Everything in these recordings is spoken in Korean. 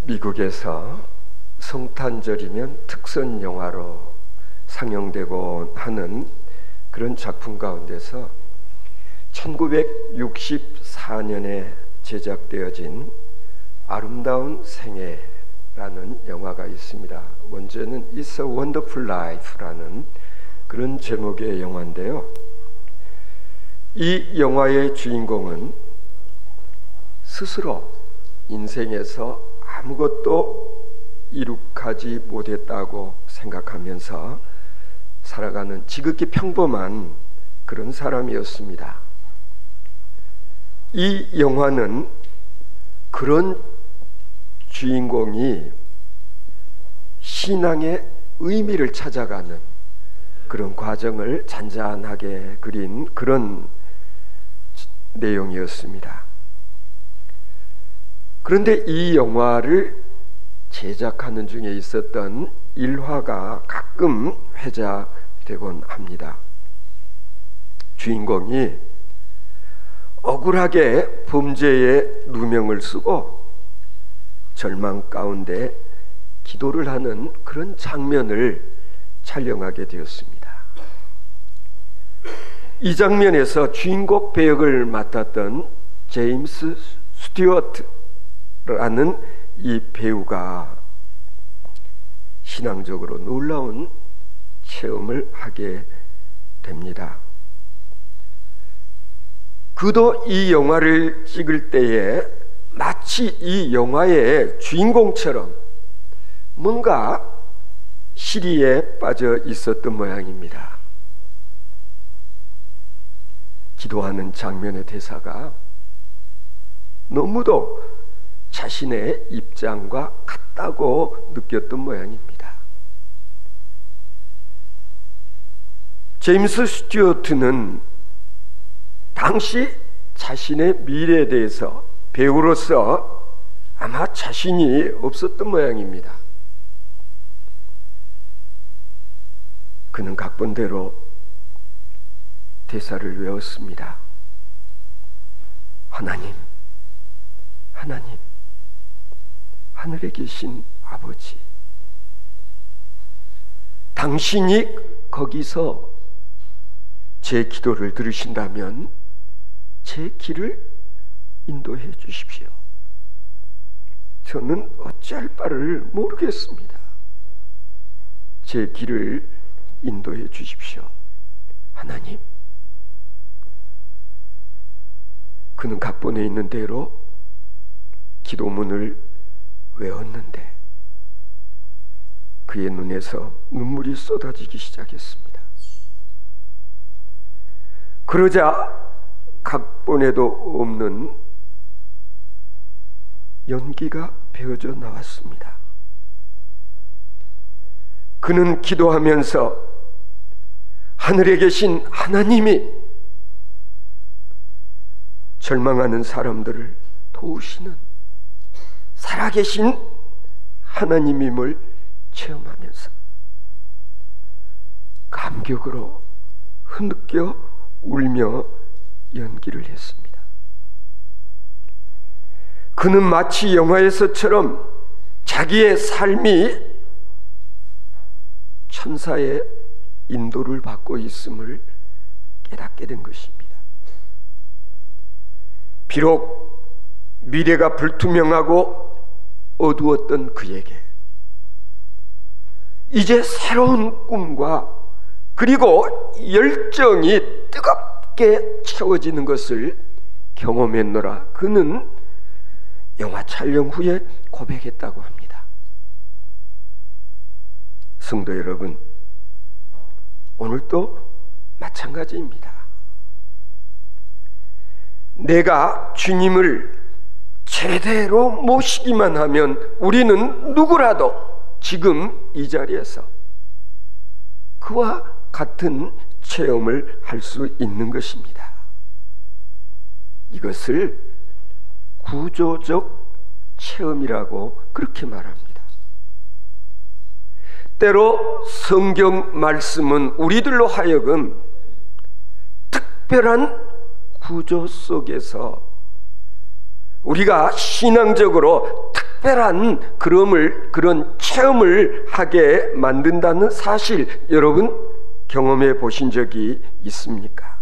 미국에서 성탄절이면 특선 영화로 상영되곤 하는 그런 작품 가운데서 1964년에 제작되어진 아름다운 생애라는 영화가 있습니다. 먼저는 It's a Wonderful Life라는 그런 제목의 영화인데요. 이 영화의 주인공은 스스로 인생에서 아무것도 이룩하지 못했다고 생각하면서 살아가는 지극히 평범한 그런 사람이었습니다. 이 영화는 그런 주인공이 신앙의 의미를 찾아가는 그런 과정을 잔잔하게 그린 그런 내용이었습니다. 그런데 이 영화를 제작하는 중에 있었던 일화가 가끔 회자되곤 합니다. 주인공이 억울하게 범죄의 누명을 쓰고 절망 가운데 기도를 하는 그런 장면을 촬영하게 되었습니다. 이 장면에서 주인공 배역을 맡았던 제임스 스튜어트라는 이 배우가 신앙적으로 놀라운 체험을 하게 됩니다. 그도 이 영화를 찍을 때에 마치 이 영화의 주인공처럼 뭔가 시리에 빠져 있었던 모양입니다. 기도하는 장면의 대사가 너무도 자신의 입장과 같다고 느꼈던 모양입니다. 제임스 스튜어트는 당시 자신의 미래에 대해서 배우로서 아마 자신이 없었던 모양입니다. 그는 각본대로 대사를 외웠습니다. 하나님, 하나님, 하늘에 계신 아버지, 당신이 거기서 제 기도를 들으신다면 제 길을 인도해 주십시오. 저는 어찌할 바를 모르겠습니다. 제 길을 인도해 주십시오. 하나님. 그는 각본에 있는 대로 기도문을 외웠는데 그의 눈에서 눈물이 쏟아지기 시작했습니다. 그러자 각본에도 없는 연기가 배어져 나왔습니다. 그는 기도하면서 하늘에 계신 하나님이 절망하는 사람들을 도우시는 살아계신 하나님임을 체험하면서 감격으로 흐느껴 울며 연기를 했습니다. 그는 마치 영화에서처럼 자기의 삶이 천사의 인도를 받고 있음을 깨닫게 된 것입니다. 비록 미래가 불투명하고 어두웠던 그에게 이제 새로운 꿈과 그리고 열정이 뜨겁게 채워지는 것을 경험했노라. 그는 영화 촬영 후에 고백했다고 합니다. 성도 여러분, 오늘도 마찬가지입니다. 내가 주님을 제대로 모시기만 하면 우리는 누구라도 지금 이 자리에서 그와 같은 체험을 할 수 있는 것입니다. 이것을 구조적 체험이라고 그렇게 말합니다. 때로 성경 말씀은 우리들로 하여금 특별한 구조 속에서 우리가 신앙적으로 특별한 그런 체험을 하게 만든다는 사실, 여러분 경험해 보신 적이 있습니까?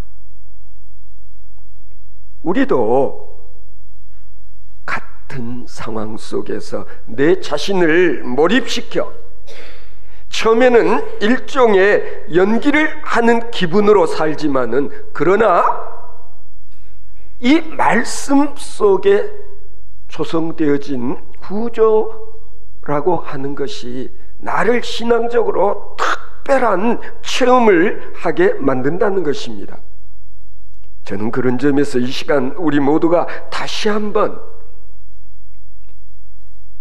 우리도 같은 상황 속에서 내 자신을 몰입시켜 처음에는 일종의 연기를 하는 기분으로 살지만은, 그러나 이 말씀 속에 조성되어진 구조라고 하는 것이 나를 신앙적으로 특별한 체험을 하게 만든다는 것입니다. 저는 그런 점에서 이 시간 우리 모두가 다시 한번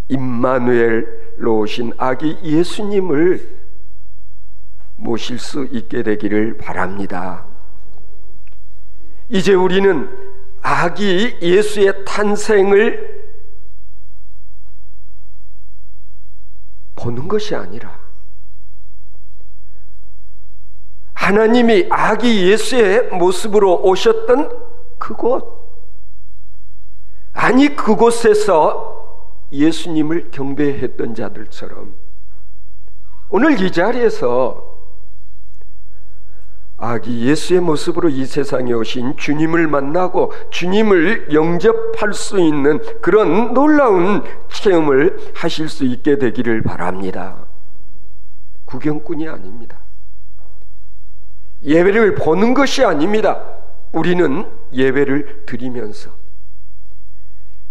임마누엘로 오신 아기 예수님을 모실 수 있게 되기를 바랍니다. 이제 우리는 아기 예수의 탄생을 보는 것이 아니라 하나님이 아기 예수의 모습으로 오셨던 그곳, 아니 그곳에서 예수님을 경배했던 자들처럼 오늘 이 자리에서 아기 예수의 모습으로 이 세상에 오신 주님을 만나고 주님을 영접할 수 있는 그런 놀라운 체험을 하실 수 있게 되기를 바랍니다. 구경꾼이 아닙니다. 예배를 보는 것이 아닙니다. 우리는 예배를 드리면서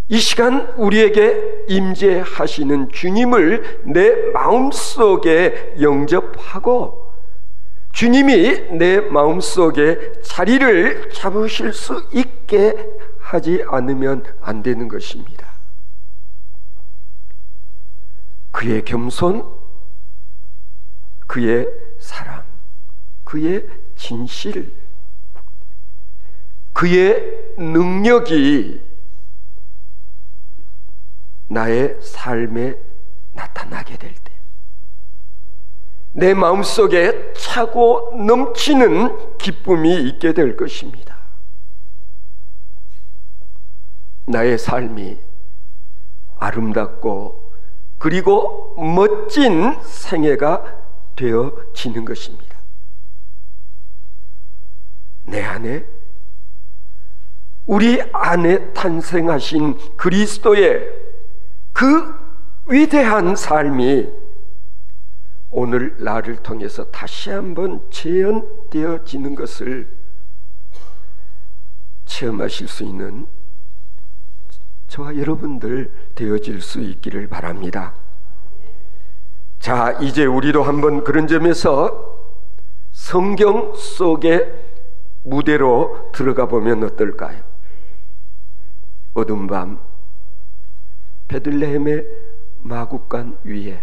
이 시간 우리에게 임재하시는 주님을 내 마음속에 영접하고 주님이 내 마음속에 자리를 잡으실 수 있게 하지 않으면 안 되는 것입니다. 그의 겸손, 그의 사랑, 그의 진실, 그의 능력이 나의 삶에 나타나게 될 때 내 마음속에 차고 넘치는 기쁨이 있게 될 것입니다. 나의 삶이 아름답고 그리고 멋진 생애가 되어지는 것입니다. 내 안에, 우리 안에 탄생하신 그리스도의 그 위대한 삶이 오늘 나를 통해서 다시 한번 재현되어지는 것을 체험하실 수 있는 저와 여러분들 되어질 수 있기를 바랍니다. 자, 이제 우리도 한번 그런 점에서 성경 속의 무대로 들어가 보면 어떨까요? 어두운 밤 베들레헴의 마구간 위에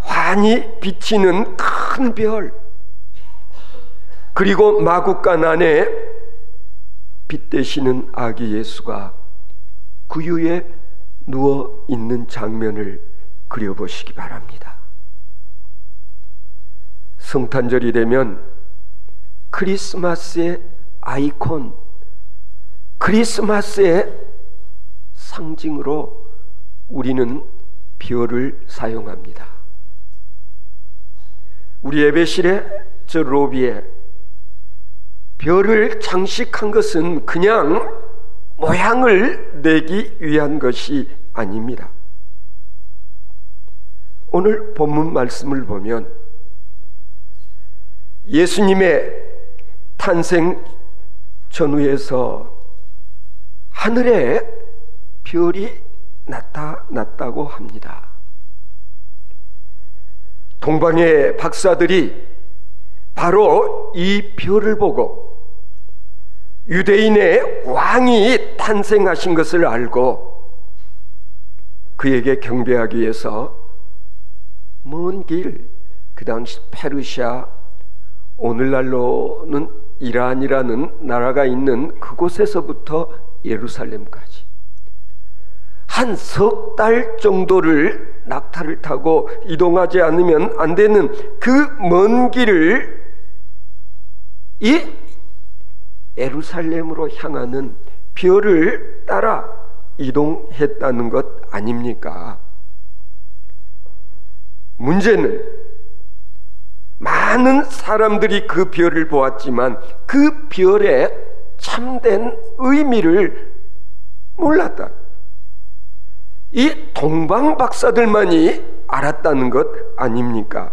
환히 비치는 큰 별, 그리고 마구간 안에 빛 되시는 아기 예수가 구유에 누워 있는 장면을 그려보시기 바랍니다. 성탄절이 되면 크리스마스의 아이콘, 크리스마스의 상징으로 우리는 별을 사용합니다. 우리 예배실에 저 로비에 별을 장식한 것은 그냥 모양을 내기 위한 것이 아닙니다. 오늘 본문 말씀을 보면 예수님의 탄생 전후에서 하늘에 별이 나타났다고 합니다. 동방의 박사들이 바로 이 별을 보고 유대인의 왕이 탄생하신 것을 알고 그에게 경배하기 위해서 먼 길, 그 당시 페르시아, 오늘날로는 이란이라는 나라가 있는 그곳에서부터 예루살렘까지 한 석 달 정도를 낙타를 타고 이동하지 않으면 안 되는 그 먼 길을 이 예루살렘으로 향하는 별을 따라 이동했다는 것 아닙니까? 문제는 많은 사람들이 그 별을 보았지만 그 별의 참된 의미를 몰랐다. 이 동방 박사들만이 알았다는 것 아닙니까?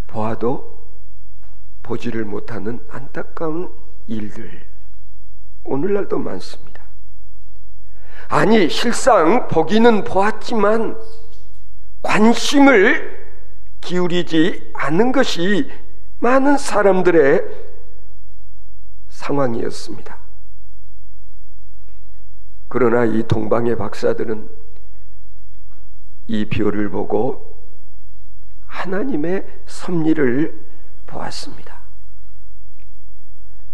보아도 보지를 못하는 안타까운 일들, 오늘날도 많습니다. 아니, 실상 보기는 보았지만 관심을 기울이지 않는 것이 많은 사람들의 상황이었습니다. 그러나 이 동방의 박사들은 이 별을 보고 하나님의 섭리를 보았습니다.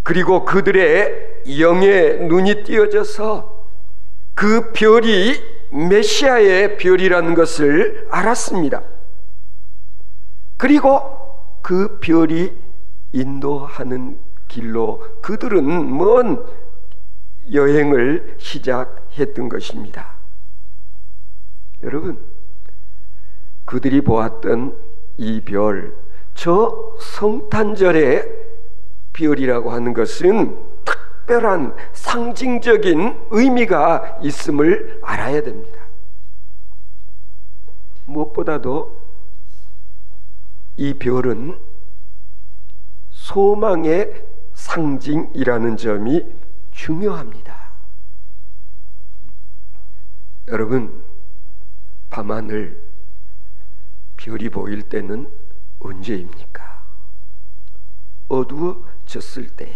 그리고 그들의 영의 눈이 띄어져서 그 별이 메시아의 별이라는 것을 알았습니다. 그리고 그 별이 인도하는 길로 그들은 먼 여행을 시작했던 것입니다. 여러분, 그들이 보았던 이 별, 저 성탄절의 별이라고 하는 것은 특별한 상징적인 의미가 있음을 알아야 됩니다. 무엇보다도 이 별은 소망의 상징이라는 점이 중요합니다. 여러분, 밤하늘 별이 보일 때는 언제입니까? 어두워졌을 때에,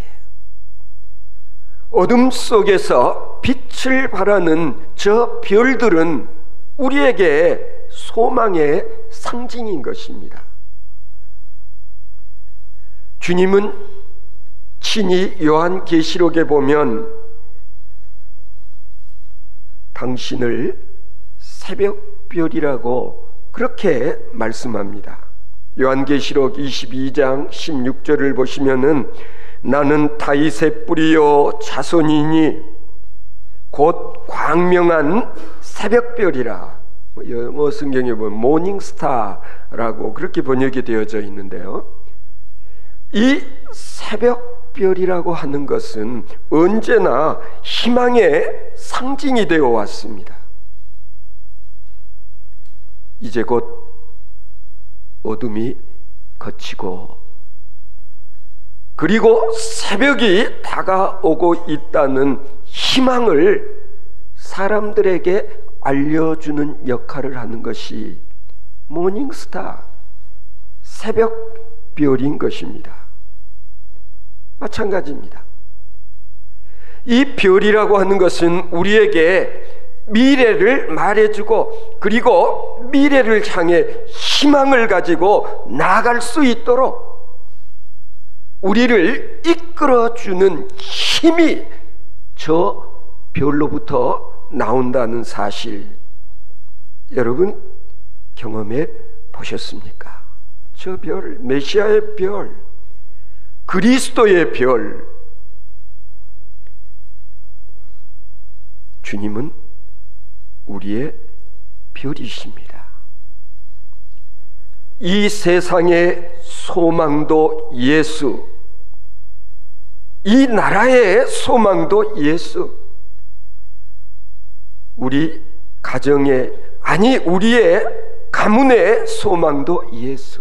어둠 속에서 빛을 발하는 저 별들은 우리에게 소망의 상징인 것입니다. 주님은 친히 요한계시록에 보면 당신을 새벽별이라고 그렇게 말씀합니다. 요한계시록 22장 16절을 보시면은 나는 다윗의 뿌리요 자손이니 곧 광명한 새벽별이라, 영어 성경에 보면 모닝스타라고 그렇게 번역이 되어져 있는데요, 이 새벽별이라고 하는 것은 언제나 희망의 상징이 되어 왔습니다. 이제 곧 어둠이 걷히고 그리고 새벽이 다가오고 있다는 희망을 사람들에게 알려주는 역할을 하는 것이 모닝스타, 새벽별인 것입니다. 마찬가지입니다. 이 별이라고 하는 것은 우리에게 미래를 말해주고 그리고 미래를 향해 희망을 가지고 나아갈 수 있도록 우리를 이끌어주는 힘이 저 별로부터 나온다는 사실, 여러분 경험해 보셨습니까? 저 별, 메시아의 별, 그리스도의 별, 주님은 우리의 별이십니다. 이 세상의 소망도 예수, 이 나라의 소망도 예수, 우리 가정의, 아니 우리의 가문의 소망도 예수,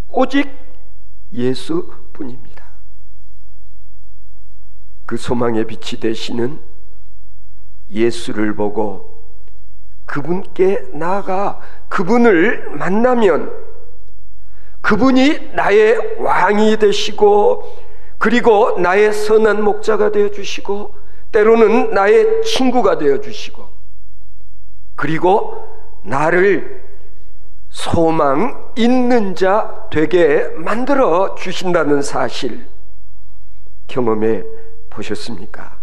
오직 예수뿐입니다. 그 소망의 빛이 되시는 예수를 보고 그분께 나아가 그분을 만나면 그분이 나의 왕이 되시고 그리고 나의 선한 목자가 되어주시고 때로는 나의 친구가 되어주시고 그리고 나를 소망 있는 자 되게 만들어 주신다는 사실 경험해 보셨습니까?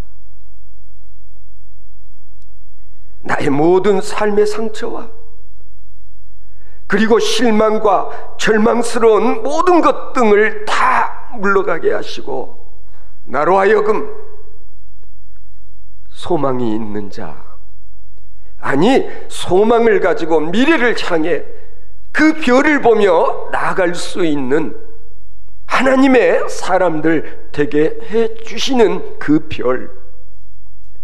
나의 모든 삶의 상처와 그리고 실망과 절망스러운 모든 것 등을 다 물러가게 하시고 나로 하여금 소망이 있는 자, 아니 소망을 가지고 미래를 향해 그 별을 보며 나아갈 수 있는 하나님의 사람들 되게 해주시는 그 별,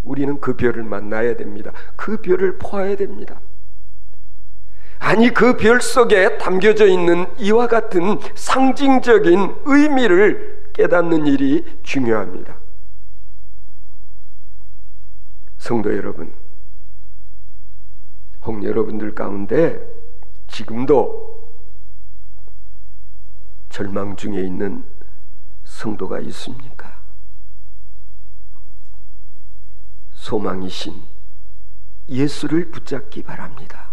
우리는 그 별을 만나야 됩니다. 그 별을 보아야 됩니다. 아니 그 별 속에 담겨져 있는 이와 같은 상징적인 의미를 깨닫는 일이 중요합니다. 성도 여러분, 혹 여러분들 가운데 지금도 절망 중에 있는 성도가 있습니까? 소망이신 예수를 붙잡기 바랍니다.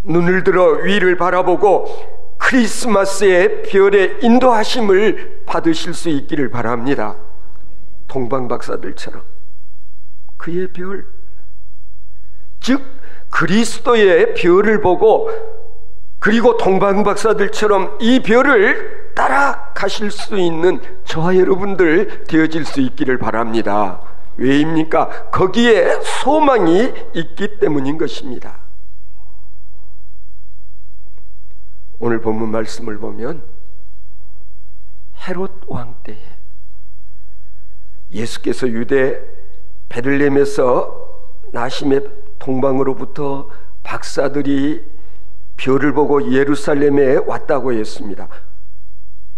눈을 들어 위를 바라보고 크리스마스의 별의 인도하심을 받으실 수 있기를 바랍니다. 동방박사들처럼 그의 별, 즉 그리스도의 별을 보고 그리고 동방박사들처럼 이 별을 따라가실 수 있는 저와 여러분들 되어질 수 있기를 바랍니다. 왜입니까? 거기에 소망이 있기 때문인 것입니다. 오늘 본문 말씀을 보면 헤롯 왕 때에 예수께서 유대 베들레헴에서 나심의 동방으로부터 박사들이 별을 보고 예루살렘에 왔다고 했습니다.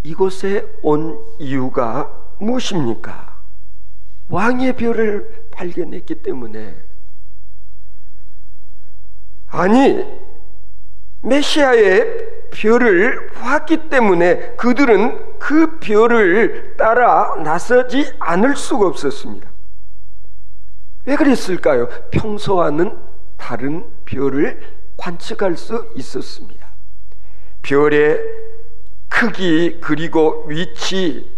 이곳에 온 이유가 무엇입니까? 왕의 별을 발견했기 때문에. 아니, 메시아의 별을 봤기 때문에 그들은 그 별을 따라 나서지 않을 수가 없었습니다. 왜 그랬을까요? 평소와는 다른 별을 관측할 수 있었습니다. 별의 크기, 그리고 위치,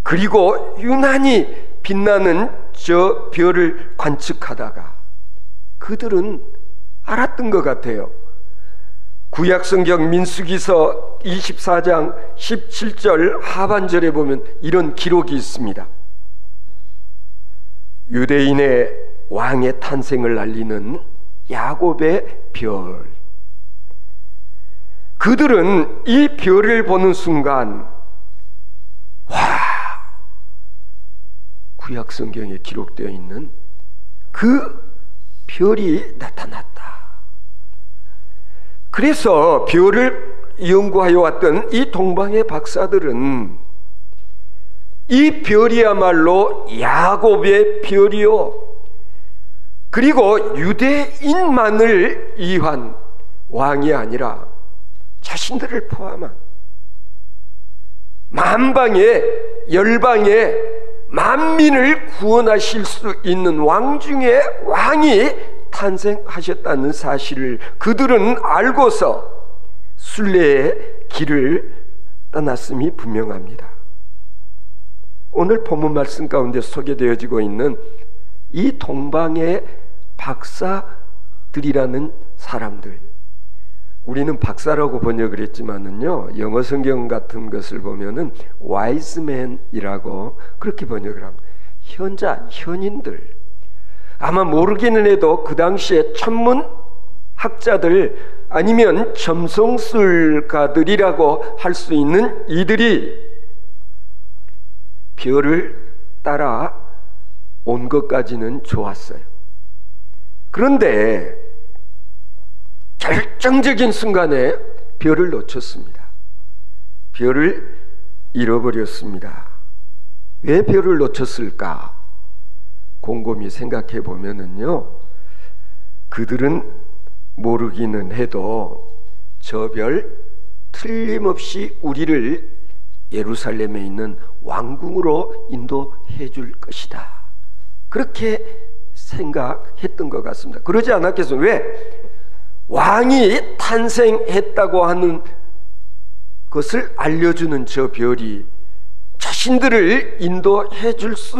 그리고 유난히 빛나는 저 별을 관측하다가 그들은 알았던 것 같아요. 구약성경 민수기서 24장 17절 하반절에 보면 이런 기록이 있습니다. 유대인의 왕의 탄생을 알리는 야곱의 별. 그들은 이 별을 보는 순간, 와, 구약성경에 기록되어 있는 그 별이 나타났다. 그래서 별을 연구하여 왔던 이 동방의 박사들은 이 별이야말로 야곱의 별이요, 그리고 유대인만을 위한 왕이 아니라 자신들을 포함한 만방의 열방의 만민을 구원하실 수 있는 왕 중에 왕이 탄생하셨다는 사실을 그들은 알고서 순례의 길을 떠났음이 분명합니다. 오늘 본문 말씀 가운데 소개되어지고 있는 이 동방의 박사들이라는 사람들, 우리는 박사라고 번역을 했지만은요, 영어 성경 같은 것을 보면은 wise man이라고 그렇게 번역을 합니다. 현자, 현인들, 아마 모르기는 해도 그 당시에 천문 학자들 아니면 점성술가들이라고 할 수 있는 이들이 별을 따라 온 것까지는 좋았어요. 그런데 결정적인 순간에 별을 놓쳤습니다. 별을 잃어버렸습니다. 왜 별을 놓쳤을까? 곰곰이 생각해 보면은요, 그들은 모르기는 해도 저 별 틀림없이 우리를 예루살렘에 있는 왕궁으로 인도해 줄 것이다, 그렇게 생각했던 것 같습니다. 그러지 않았겠어요? 왜? 왕이 탄생했다고 하는 것을 알려주는 저 별이 자신들을 인도해 줄 수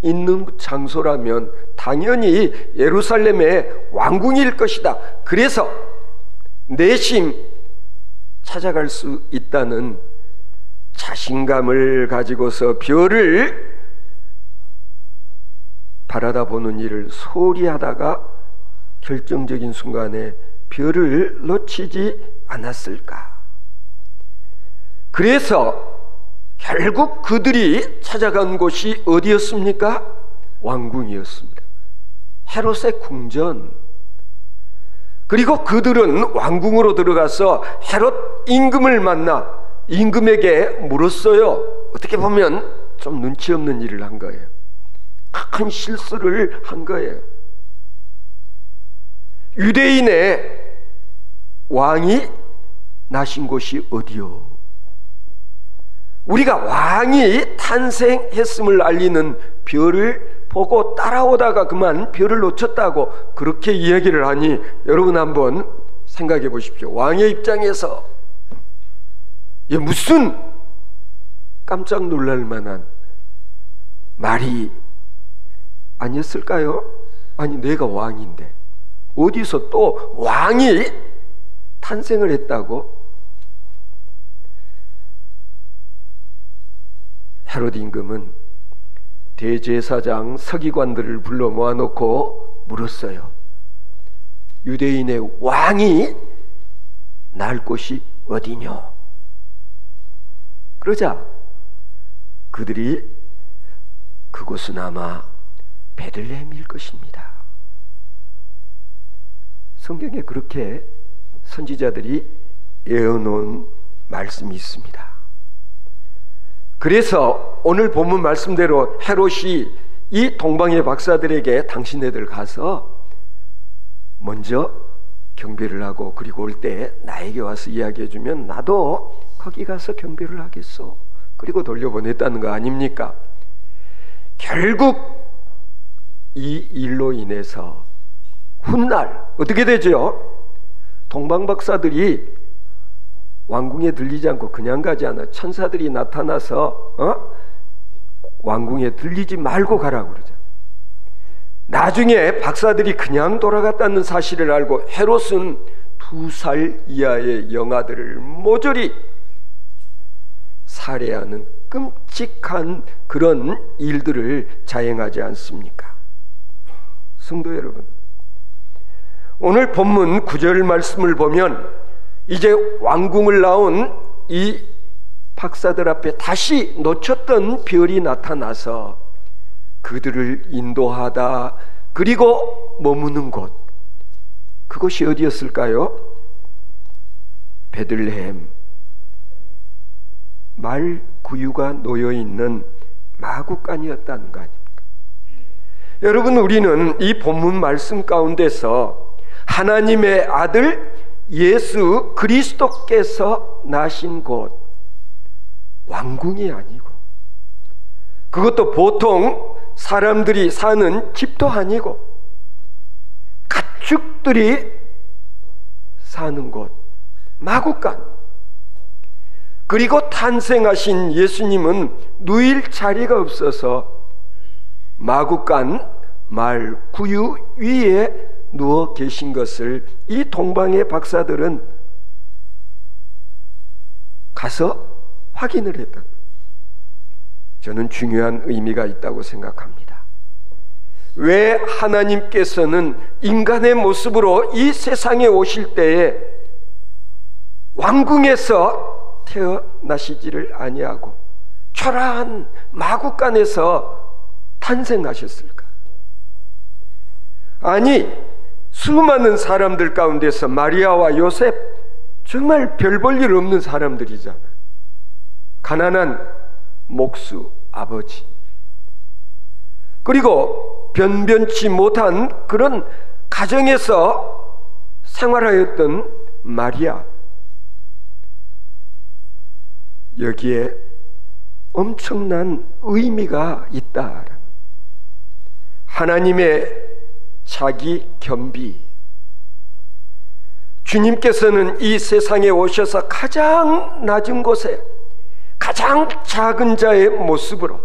있는 장소라면 당연히 예루살렘의 왕궁일 것이다. 그래서 내심 찾아갈 수 있다는 자신감을 가지고서 별을 바라다 보는 일을 소홀히 하다가 결정적인 순간에 별을 놓치지 않았을까? 그래서 결국 그들이 찾아간 곳이 어디였습니까? 왕궁이었습니다. 헤롯의 궁전. 그리고 그들은 왕궁으로 들어가서 헤롯 임금을 만나 임금에게 물었어요. 어떻게 보면 좀 눈치 없는 일을 한 거예요. 큰 실수를 한 거예요. 유대인의 왕이 나신 곳이 어디요? 우리가 왕이 탄생했음을 알리는 별을 보고 따라오다가 그만 별을 놓쳤다고 그렇게 이야기를 하니 여러분 한번 생각해 보십시오. 왕의 입장에서 무슨 깜짝 놀랄 만한 말이 아니었을까요? 아니, 내가 왕인데 어디서 또 왕이 탄생을 했다고? 헤롯 임금은 대제사장 서기관들을 불러 모아놓고 물었어요. 유대인의 왕이 날 곳이 어디뇨? 그러자 그들이 그곳은 아마 베들레헴일 것입니다. 성경에 그렇게 선지자들이 예언한 말씀이 있습니다. 그래서 오늘 본문 말씀대로 헤롯이 이 동방의 박사들에게 당신네들 가서 먼저 경배를 하고 그리고 올 때 나에게 와서 이야기해 주면 나도 거기 가서 경배를 하겠소. 그리고 돌려보냈다는 거 아닙니까? 결국 이 일로 인해서 훗날 어떻게 되죠? 동방 박사들이 왕궁에 들리지 않고 그냥 가지 않아. 천사들이 나타나서 왕궁에 들리지 말고 가라고 그러죠. 나중에 박사들이 그냥 돌아갔다는 사실을 알고 헤롯은 2살 이하의 영아들을 모조리 살해하는 끔찍한 그런 일들을 자행하지 않습니까? 성도 여러분, 오늘 본문 9절 말씀을 보면 이제 왕궁을 나온 이 박사들 앞에 다시 놓쳤던 별이 나타나서 그들을 인도하다 그리고 머무는 곳, 그것이 어디였을까요? 베들레헴, 말 구유가 놓여있는 마구간이었다는 거 아닙니까? 여러분, 우리는 이 본문 말씀 가운데서 하나님의 아들 예수 그리스도께서 나신 곳, 왕궁이 아니고 그것도 보통 사람들이 사는 집도 아니고 가축들이 사는 곳, 마구간, 그리고 탄생하신 예수님은 누일 자리가 없어서 마구간 말 구유 위에 누워 계신 것을 이 동방의 박사들은 가서 확인을 했다. 저는 중요한 의미가 있다고 생각합니다. 왜 하나님께서는 인간의 모습으로 이 세상에 오실 때에 왕궁에서 태어나시지를 아니하고 초라한 마구간에서 탄생하셨을까? 아니, 수많은 사람들 가운데서 마리아와 요셉, 정말 별 볼 일 없는 사람들이잖아. 가난한 목수 아버지, 그리고 변변치 못한 그런 가정에서 생활하였던 마리아, 여기에 엄청난 의미가 있다. 하나님의 자기 겸비, 주님께서는 이 세상에 오셔서 가장 낮은 곳에 가장 작은 자의 모습으로,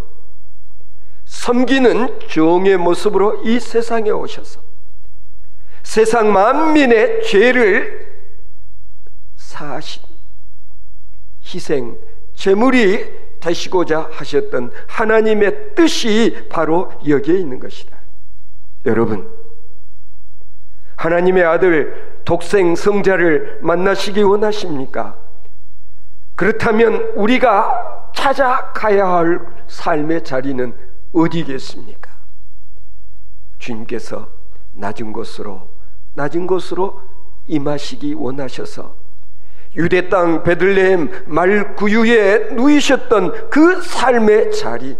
섬기는 종의 모습으로 이 세상에 오셔서 세상 만민의 죄를 사하신 희생 제물이 되시고자 하셨던 하나님의 뜻이 바로 여기에 있는 것이다. 여러분, 하나님의 아들 독생 성자를 만나시기 원하십니까? 그렇다면 우리가 찾아가야 할 삶의 자리는 어디겠습니까? 주님께서 낮은 곳으로 임하시기 원하셔서 유대 땅 베들레헴 말구유에 누이셨던 그 삶의 자리,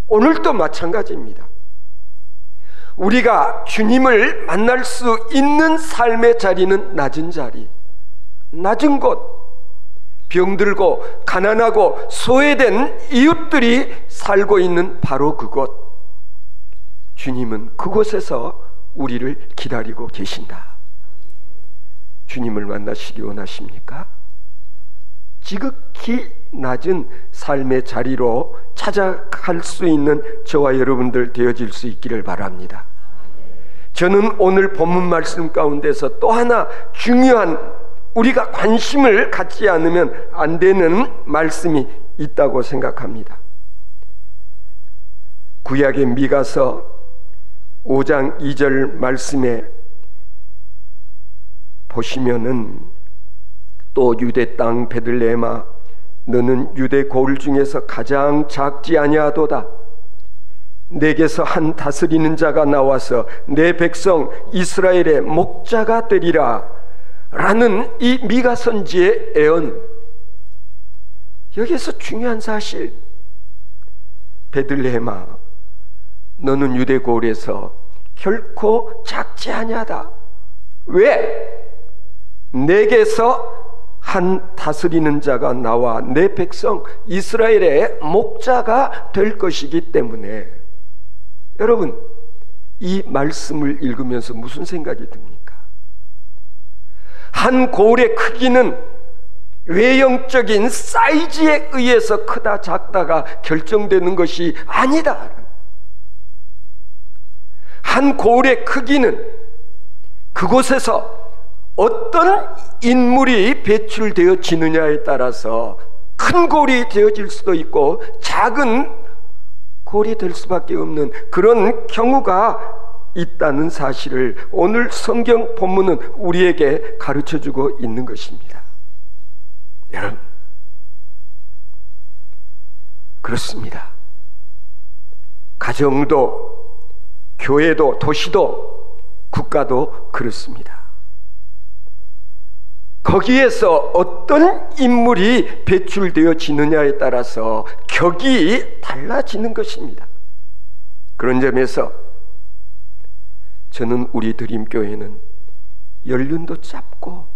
오늘도 마찬가지입니다. 우리가 주님을 만날 수 있는 삶의 자리는 낮은 자리, 낮은 곳, 병들고 가난하고 소외된 이웃들이 살고 있는 바로 그곳, 주님은 그곳에서 우리를 기다리고 계신다. 주님을 만나시기 원하십니까? 지극히 낮은 삶의 자리로 찾아갈 수 있는 저와 여러분들 되어질 수 있기를 바랍니다. 저는 오늘 본문 말씀 가운데서 또 하나 중요한, 우리가 관심을 갖지 않으면 안 되는 말씀이 있다고 생각합니다. 구약의 미가서 5장 2절 말씀에 보시면은, 또 유대 땅 베들레헴아 너는 유대 고을 중에서 가장 작지 아니하도다. 내게서 한 다스리는 자가 나와서 내 백성 이스라엘의 목자가 되리라 라는 이 미가 선지의 예언, 여기에서 중요한 사실, 베들레헴아 너는 유대 고을에서 결코 작지 아니하다. 왜? 내게서 한 다스리는 자가 나와 내 백성 이스라엘의 목자가 될 것이기 때문에. 여러분, 이 말씀을 읽으면서 무슨 생각이 듭니까? 한 고을의 크기는 외형적인 사이즈에 의해서 크다 작다가 결정되는 것이 아니다. 한 고을의 크기는 그곳에서 어떤 인물이 배출되어지느냐에 따라서 큰 고을이 되어질 수도 있고 작은 고을이 될 수밖에 없는 그런 경우가 있다는 사실을 오늘 성경 본문은 우리에게 가르쳐주고 있는 것입니다. 여러분, 그렇습니다. 가정도, 교회도, 도시도, 국가도 그렇습니다. 거기에서 어떤 인물이 배출되어지느냐에 따라서 격이 달라지는 것입니다. 그런 점에서 저는 우리 드림교회는 연륜도 짧고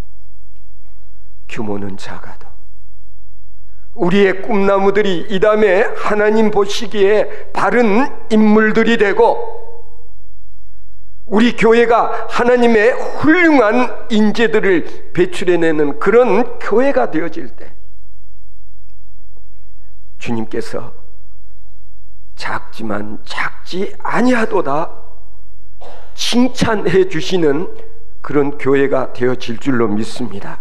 규모는 작아도 우리의 꿈나무들이 이 다음에 하나님 보시기에 바른 인물들이 되고 우리 교회가 하나님의 훌륭한 인재들을 배출해내는 그런 교회가 되어질 때 주님께서 작지만 작지 아니하도다 칭찬해 주시는 그런 교회가 되어질 줄로 믿습니다.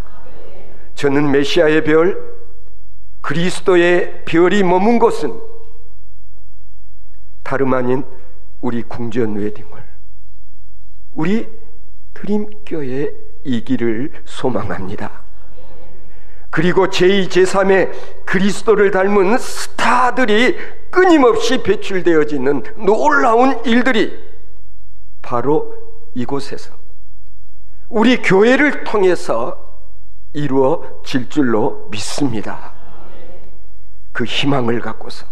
저는 메시아의 별, 그리스도의 별이 머문 곳은 다름 아닌 우리 궁전 웨딩홀, 우리 드림교회이기를 소망합니다. 그리고 제2, 제3의 그리스도를 닮은 스타들이 끊임없이 배출되어지는 놀라운 일들이 바로 이곳에서 우리 교회를 통해서 이루어질 줄로 믿습니다. 그 희망을 갖고서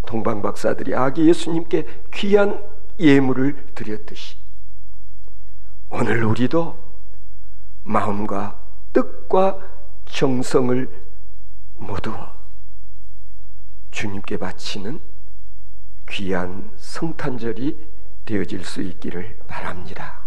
동방박사들이 아기 예수님께 귀한 예물을 드렸듯이 오늘 우리도 마음과 뜻과 정성을 모두어 주님께 바치는 귀한 성탄절이 되어질 수 있기를 바랍니다.